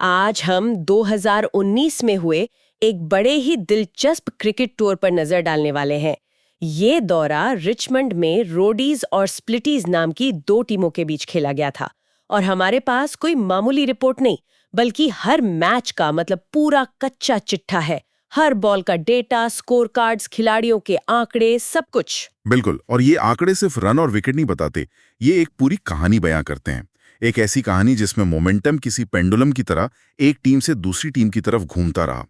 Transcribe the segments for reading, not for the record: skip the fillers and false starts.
आज हम 2019 में हुए एक बड़े ही दिलचस्प क्रिकेट टूर पर नजर डालने वाले हैं। ये दौरा रिचमंड में रोडीज और स्प्लिटीज नाम की दो टीमों के बीच खेला गया था और हमारे पास कोई मामूली रिपोर्ट नहीं, बल्कि हर मैच का मतलब पूरा कच्चा चिट्ठा है। हर बॉल का डेटा, स्कोर कार्ड्स, खिलाड़ियों के आंकड़े, सब कुछ। बिल्कुल, और ये आंकड़े सिर्फ रन और विकेट नहीं बताते, ये एक पूरी कहानी बयां करते हैं। एक ऐसी कहानी जिसमें मोमेंटम किसी पेंडुलम की तरह एक टीम से दूसरी टीम की तरफ घूमता रहा।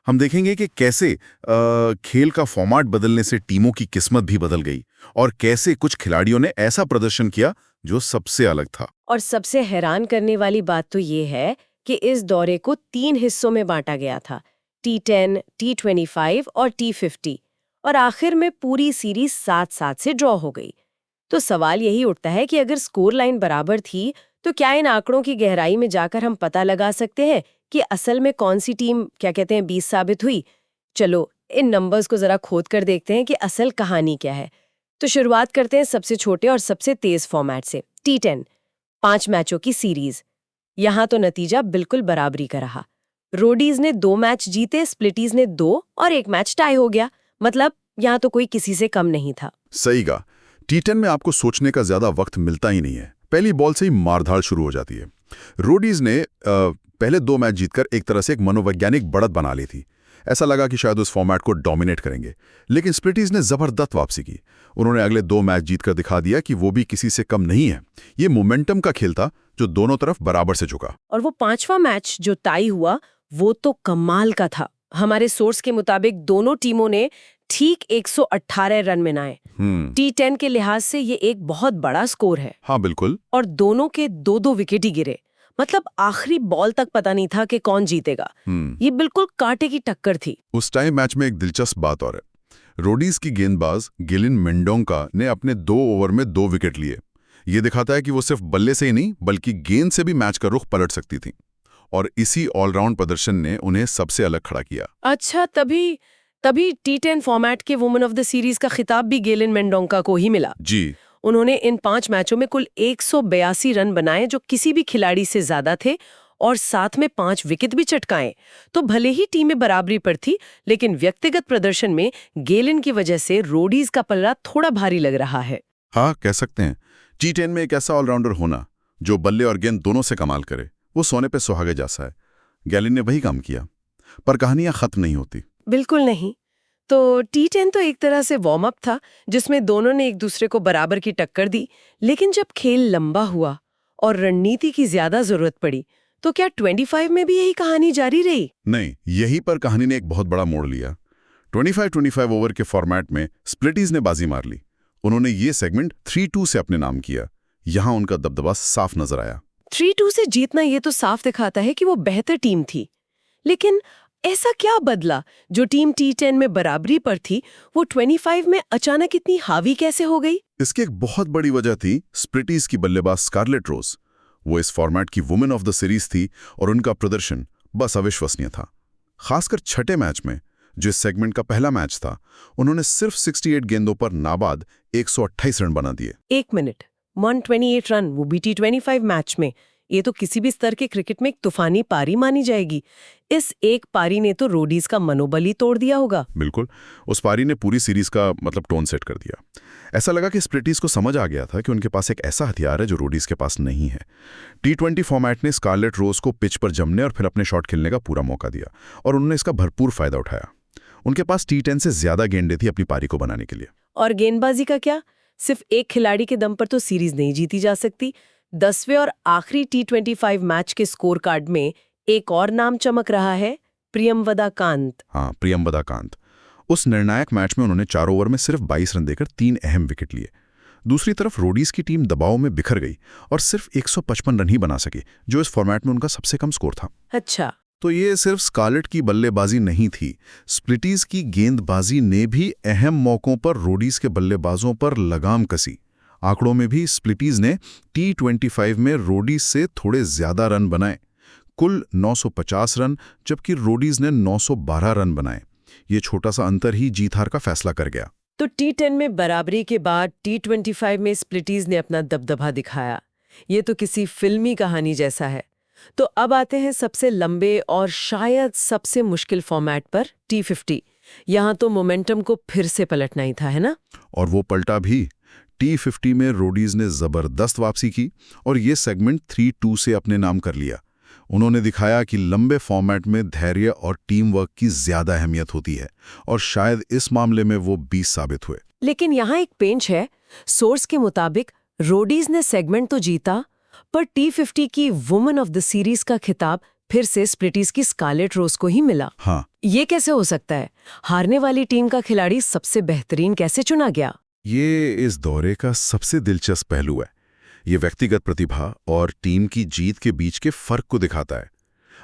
हम देखेंगे कि कैसे खेल का फॉर्मेट बदलने से टीमों की किस्मत भी बदल गई और कैसे कुछ खिलाड़ियों ने ऐसा प्रदर्शन किया जो सबसे अलग था। और सबसे हैरान करने वाली बात तो ये है कि इस दौरे को 3 हिस्सों में बांटा गया था, T10, T25 और T50, और आखिर में पूरी सीरीज 7-7 से ड्रॉ हो गई। तो सवाल यही उठता है कि अगर स्कोर लाइन बराबर थी तो क्या इन आंकड़ों की गहराई में जाकर हम पता लगा सकते हैं कि असल में कौन सी टीम बीस साबित हुई? चलो इन नंबर्स को जरा खोद कर देखते हैं कि असल कहानी क्या है। तो शुरुआत करते हैं सबसे छोटे और सबसे तेज फॉर्मेट से, T10, 5 मैचों की सीरीज। यहाँ तो नतीजा बिल्कुल बराबरी का रहा। रोडीज ने 2 मैच जीते, स्प्लिटीज ने 2 और 1 मैच टाई हो गया। मतलब यहाँ तो कोई किसी से कम नहीं था। सही कहा। T10 में आपको सोचने का ज्यादा वक्त मिलता ही नहीं है, पहली बॉल से ही मारधाड़ शुरू हो जाती है। रोडीज ने पहले 2 मैच जीतकर एक तरह से एक मनोवैज्ञानिक बढ़त बना ली थी। ऐसा लगा कि शायद उस फॉर्मेट को डोमिनेट करेंगे, लेकिन स्प्लिटीज ने जबरदस्त वापसी की। उन्होंने अगले 2 मैच जीतकर दिखा दिया कि वो भी किसी से कम नहीं है। ये मोमेंटम का खेल था जो दोनों तरफ बराबर से झुका। और वो 5वां मैच जो टाई हुआ वो तो कमाल का था। हमारे सोर्स के मुताबिक दोनों टीमों ने ठीक 118 रन बनाए। T10 के लिहाज से ये एक बहुत बड़ा स्कोर है। हाँ बिल्कुल। और दोनों के 2-2 विकेट ही गिरे। मतलब आखिरी बॉल तक पता नहीं था कि कौन जीतेगा। ये बिल्कुल कांटे की टक्कर थी। उस टाइम मैच में एक दिलचस्प बात और है। रोडीज की गेंदबाज गिलिन मेंडोंका ने अपने 2 ओवर में 2 विकेट लिए। ये दिखाता है कि वो सिर्फ बल्ले से ही नहीं बल्कि गेंद से भी मैच का रुख पलट सकती थी, और इसी ऑलराउंड प्रदर्शन ने उन्हें सबसे अलग खड़ा किया। अच्छा, तभी T10 फॉर्मेट के वुमेन ऑफ द सीरीज का खिताब भी गिलिन मेंडोंका को ही मिला। जी। उन्होंने इन 5 मैचों में कुल 182 रन बनाए, जो किसी भी खिलाड़ी से ज्यादा थे, और साथ में 5 विकेट भी चटकाए। तो भले ही टीमें बराबरी पर थी, लेकिन व्यक्तिगत प्रदर्शन में गेलिन की वजह से रोडीज का पल्ला थोड़ा भारी लग रहा है। हाँ, कह सकते हैं। T10 में एक ऐसा ऑलराउंडर होना जो बल्ले और गेंद दोनों से कमाल करे, वो सोने पे सुहागे जैसा है। गेलिन ने वही काम किया, पर कहानियां खत्म नहीं होती। बिल्कुल नहीं। तो T10 तो एक तरह से वार्म अप था, जिसमें दोनों ने एक दूसरे को बराबर की टक्कर दी। लेकिन जब खेल लंबा हुआ और रणनीति की ज्यादा जरूरत पड़ी, तो क्या 25 में भी यही कहानी जारी रही? नहीं, यही पर कहानी ने एक बहुत बड़ा मोड़ लिया। 25 ओवर के फॉर्मेट में स्प्लिटीज ने बाजी मार ली। उन्होंने ये सेगमेंट 3-2 से अपने नाम किया। यहां उनका दबदबा साफ नजर आया। 3-2 से जीतना ये तो साफ दिखाता है कि वो बेहतर टीम थी। लेकिन ऐसा क्या बदला जो टीम T10 में बराबरी पर थी, वो 25 में अचानक इतनी हावी कैसे हो गई? इसकी एक बहुत बड़ी वजह थी स्प्लिटीज की बल्लेबाज स्कारलेट रोज। वो इस फॉर्मेट की वुमेन ऑफ द सीरीज थी और उनका प्रदर्शन बस अविश्वसनीय था। खासकर छठे मैच में, जो इस सेगमेंट का पहला मैच था, उन्होंने सिर्फ 68 गेंदों पर नाबाद 128 रन बना दिए। 1 मिनट, 128 रन, वो भी T25 मैच में। ये तो किसी भी स्तर के क्रिकेट में एक तूफानी पारी मानी जाएगी। इस एक पारी ने तो रोडीज का मनोबल ही तोड़ दिया होगा। बिल्कुल, उस पारी ने पूरी सीरीज का टोन सेट कर दिया। ऐसा लगा कि स्प्लिटीज को समझ आ गया था कि उनके पास एक ऐसा हथियार है जो रोडीज के पास नहीं है। T20 फॉर्मेट ने स्कारलेट रोज को पिच पर जमने और फिर अपने शॉट खेलने का पूरा मौका दिया, और उन्होंने इसका भरपूर फायदा उठाया। उनके पास T10 से ज्यादा गेंदें थी अपनी पारी को बनाने के लिए। और गेंदबाजी का क्या? सिर्फ एक खिलाड़ी के दम पर तो सीरीज नहीं जीती जा सकती। 10वें और आखिरी T25 मैच के स्कोर कार्ड में एक और नाम चमक रहा है, प्रियमवदा कांत। हाँ, प्रियमवदा कांत। उस निर्णायक मैच में उन्होंने 4 ओवर में सिर्फ 22 रन देकर 3 अहम विकेट लिए। दूसरी तरफ रोडीज की टीम दबाव में बिखर गई और सिर्फ 155 रन ही बना सकी, जो इस फॉर्मेट में उनका सबसे कम स्कोर था। अच्छा, तो ये सिर्फ स्कारलेट की बल्लेबाजी नहीं थी। स्प्लिटीज की गेंदबाजी ने भी अहम मौकों पर रोडीज के बल्लेबाजों पर लगाम कसी। आंकड़ों में भी स्प्लिटीज ने T25 में रोडीज से थोड़े ज्यादा रन बनाए, कुल 950 रन, जबकि रोडीज ने 912 रन बनाए। ये छोटा सा अंतर ही जीत हार का फैसला कर गया। तो T10 में बराबरी के बाद T25 में स्प्लिटीज ने अपना दबदबा दिखाया। ये तो किसी फिल्मी कहानी जैसा है। तो अब आते हैं सबसे लंबे और शायद सबसे मुश्किल फॉर्मेट पर, T50। यहाँ तो मोमेंटम को फिर से पलटना ही था, है ना? और वो पलटा भी। T50 में रोडीज ने जबरदस्त वापसी की और ये सेगमेंट 3-2 से अपने नाम कर लिया। उन्होंने दिखाया कि लंबे फॉर्मेट में धैर्य और टीम वर्क की ज्यादा अहमियत होती है, और शायद इस मामले में वो 20 साबित हुए। लेकिन यहाँ एक पेंच है। सोर्स के मुताबिक रोडीज ने सेगमेंट तो जीता, पर T50 की वुमेन ऑफ द सीरीज का खिताब फिर से स्प्लिटीज की स्कारलेट रोज को ही मिला। हाँ, ये कैसे हो सकता है? हारने वाली टीम का खिलाड़ी सबसे बेहतरीन कैसे चुना गया? ये इस दौरे का सबसे दिलचस्प पहलू है। ये व्यक्तिगत प्रतिभा और टीम की जीत के बीच के फर्क को दिखाता है।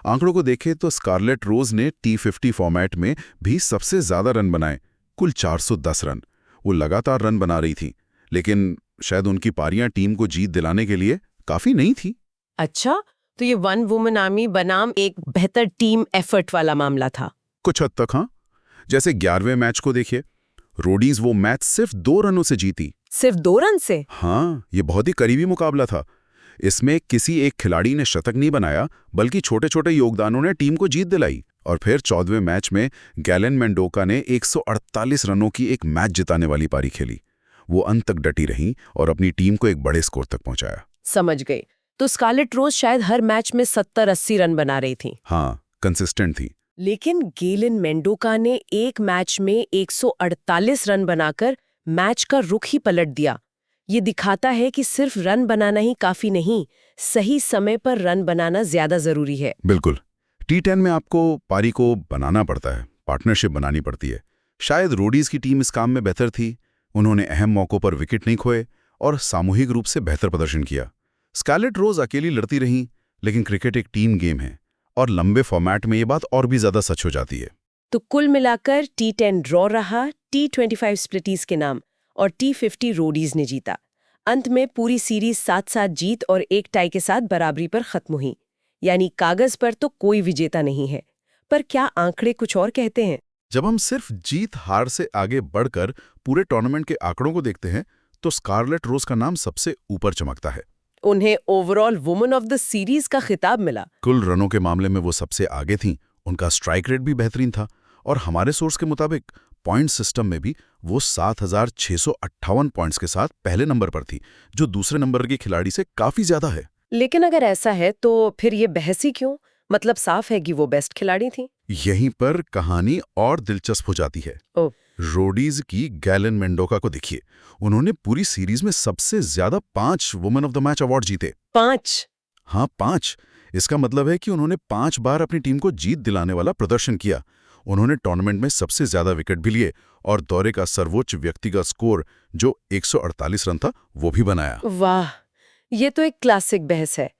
आंकड़ों को देखें तो स्कारलेट रोज ने T50 फॉर्मेट में भी सबसे ज्यादा रन बनाए, कुल 410 रन। वो लगातार रन बना रही थी, लेकिन शायद उनकी पारियां टीम को जीत दिलाने के लिए काफी नहीं थी। अच्छा, तो ये वन वुमेन आर्मी बनाम एक बेहतर टीम एफर्ट वाला मामला था। कुछ हद तक हाँ। जैसे 11वें मैच को देखिए, रोडीज वो मैच सिर्फ 2 रनों से जीती। सिर्फ 2 रन से? हाँ, ये बहुत ही करीबी मुकाबला था। इसमें किसी एक खिलाड़ी ने शतक नहीं बनाया, बल्कि छोटे छोटे योगदानों ने टीम को जीत दिलाई। और फिर 14वें मैच में गैलन मेंडोका ने 148 रनों की एक मैच जिताने वाली पारी खेली। वो अंत तक डटी रहीं और अपनी टीम को एक बड़े स्कोर तक पहुंचाया। समझ गई। तो स्कारलेट रोज शायद हर मैच में 70-80 रन बना रही थी। हाँ, कंसिस्टेंट थी। लेकिन गैलन मेंडोका ने एक मैच में 148 रन बनाकर मैच का रुख ही पलट दिया। ये दिखाता है कि सिर्फ रन बनाना ही काफी नहीं, सही समय पर रन बनाना ज्यादा जरूरी है। बिल्कुल। T10 में आपको पारी को बनाना पड़ता है, पार्टनरशिप बनानी पड़ती है। शायद रोडीज की टीम इस काम में बेहतर थी। उन्होंने अहम मौकों पर विकेट नहीं खोए और सामूहिक रूप से बेहतर प्रदर्शन किया। स्कारलेट रोज अकेली लड़ती रहीं, लेकिन क्रिकेट एक टीम गेम है और लंबे फॉर्मेट में ये बात और भी ज्यादा सच हो जाती है। तो कुल मिलाकर T10 ड्रॉ रहा, T25 स्प्लिटीज के नाम, और T50 रोडीज ने जीता। अंत में पूरी सीरीज 7-7 जीत और एक टाई के साथ बराबरी पर खत्म हुई। यानी कागज पर तो कोई विजेता नहीं है, पर क्या आंकड़े कुछ और कहते हैं? जब हम सिर्फ जीत हार से आगे बढ़कर पूरे टूर्नामेंट के आंकड़ों को देखते हैं, तो स्कारलेट रोज का नाम सबसे ऊपर चमकता है। उन्हें overall women of the series का खिताब मिला। कुल रनों के मामले में वो सबसे आगे थीं, उनका स्ट्राइक रेट भी बेहतरीन था, और हमारे सोर्स के मुताबिक पॉइंट सिस्टम में भी वो 7,658 पॉइंट्स के साथ पहले नंबर पर थी, जो दूसरे नंबर के खिलाड़ी से काफी ज्यादा है। लेकिन अगर ऐसा है तो फिर ये बहस ही क्यों? मतलब साफ है कि वो बेस्ट खिलाड़ी थी। यहीं पर कहानी और दिलचस्प हो जाती है। रोडीज की गैलन मेंडोका को देखिए, उन्होंने पूरी सीरीज में सबसे ज्यादा 5 women of the match award जीते। 5? हाँ, 5। इसका मतलब है कि उन्होंने 5 बार अपनी टीम को जीत दिलाने वाला प्रदर्शन किया। उन्होंने टूर्नामेंट में सबसे ज्यादा विकेट भी लिए और दौरे का सर्वोच्च व्यक्तिगत स्कोर जो 148 रन था वो भी बनाया। वाह, ये तो एक क्लासिक बहस है।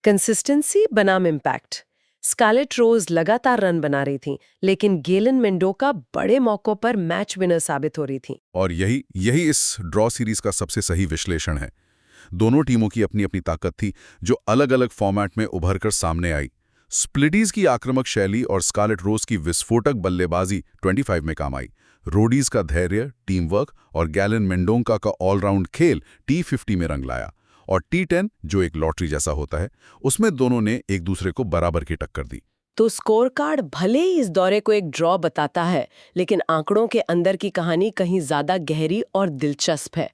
कंसिस्टेंसी बनाम इम्पैक्ट। स्कारलेट रोज लगातार रन बना रही थी, लेकिन गैलन मेंडोका बड़े मौकों पर मैच विनर साबित हो रही थी। और यही इस ड्रॉ सीरीज का सबसे सही विश्लेषण है। दोनों टीमों की अपनी अपनी ताकत थी, जो अलग अलग फॉर्मेट में उभर कर सामने आई। स्प्लिटीज की आक्रामक शैली और स्कारलेट रोज की विस्फोटक बल्लेबाजी 25 में काम आई। रोडीज का धैर्य, टीम वर्क और गैलन मेंडोका का ऑलराउंड खेल T50 में रंग लाया। और T10, जो एक लॉटरी जैसा होता है, उसमें दोनों ने एक दूसरे को बराबर की टक्कर दी। तो स्कोर कार्ड भले ही इस दौरे को एक ड्रॉ बताता है, लेकिन आंकड़ों के अंदर की कहानी कहीं ज्यादा गहरी और दिलचस्प है।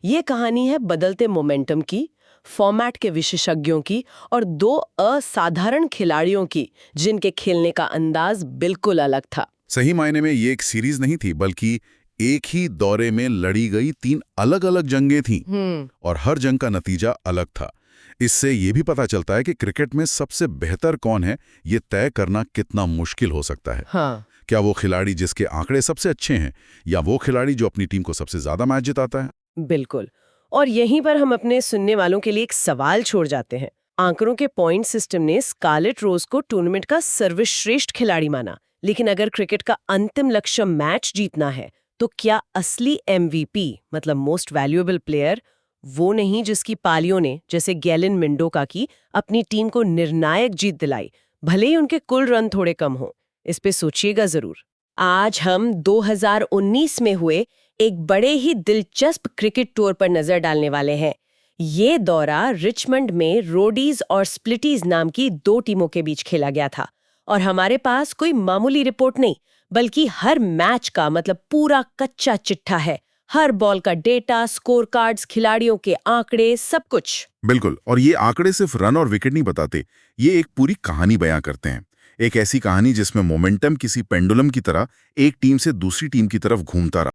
ये कहानी है बदलते मोमेंटम की, फॉर्मेट के विशेषज्ञों की और 2 असाधारण खिलाड़ियों की, जिनके खेलने का अंदाज बिल्कुल अलग था। सही मायने में ये एक सीरीज नहीं थी, बल्कि एक ही दौरे में लड़ी गई 3 अलग-अलग जंगें थीं, और हर जंग का नतीजा अलग था। इससे ये भी पता चलता है कि क्रिकेट में सबसे बेहतर कौन है, ये तय करना कितना मुश्किल हो सकता है। हाँ। क्या वो खिलाड़ी जिसके आंकड़े सबसे अच्छे हैं, या वो खिलाड़ी जो अपनी टीम को सबसे ज्यादा मैच जिताता है? बिल्कुल। और यहीं पर हम अपने सुनने वालों के लिए एक सवाल छोड़ जाते हैं। आंकड़ों के पॉइंट सिस्टम ने स्कारलेट रोज को टूर्नामेंट का सर्वश्रेष्ठ खिलाड़ी माना, लेकिन अगर क्रिकेट का अंतिम लक्ष्य मैच जीतना है, तो क्या असली MVP मतलब मोस्ट वैल्यूएबल प्लेयर वो नहीं जिसकी पालियों ने, जैसे गैलन मेंडोका की, अपनी टीम को निर्णायक जीत दिलाई, भले ही उनके कुल रन थोड़े कम हो? इस पे सोचिएगा जरूर। आज हम 2019 में हुए एक बड़े ही दिलचस्प क्रिकेट टूर पर नजर डालने वाले हैं। ये दौरा रिचमंड में रोडीज और स्प्लिटीज नाम की 2 टीमों के बीच खेला गया था और हमारे पास कोई मामूली रिपोर्ट नहीं बल्कि हर मैच का मतलब पूरा कच्चा चिट्ठा है। हर बॉल का डेटा, स्कोर कार्ड्स, खिलाड़ियों के आंकड़े, सब कुछ। बिल्कुल, और ये आंकड़े सिर्फ रन और विकेट नहीं बताते, ये एक पूरी कहानी बयां करते हैं। एक ऐसी कहानी जिसमें मोमेंटम किसी पेंडुलम की तरह एक टीम से दूसरी टीम की तरफ घूमता रहा।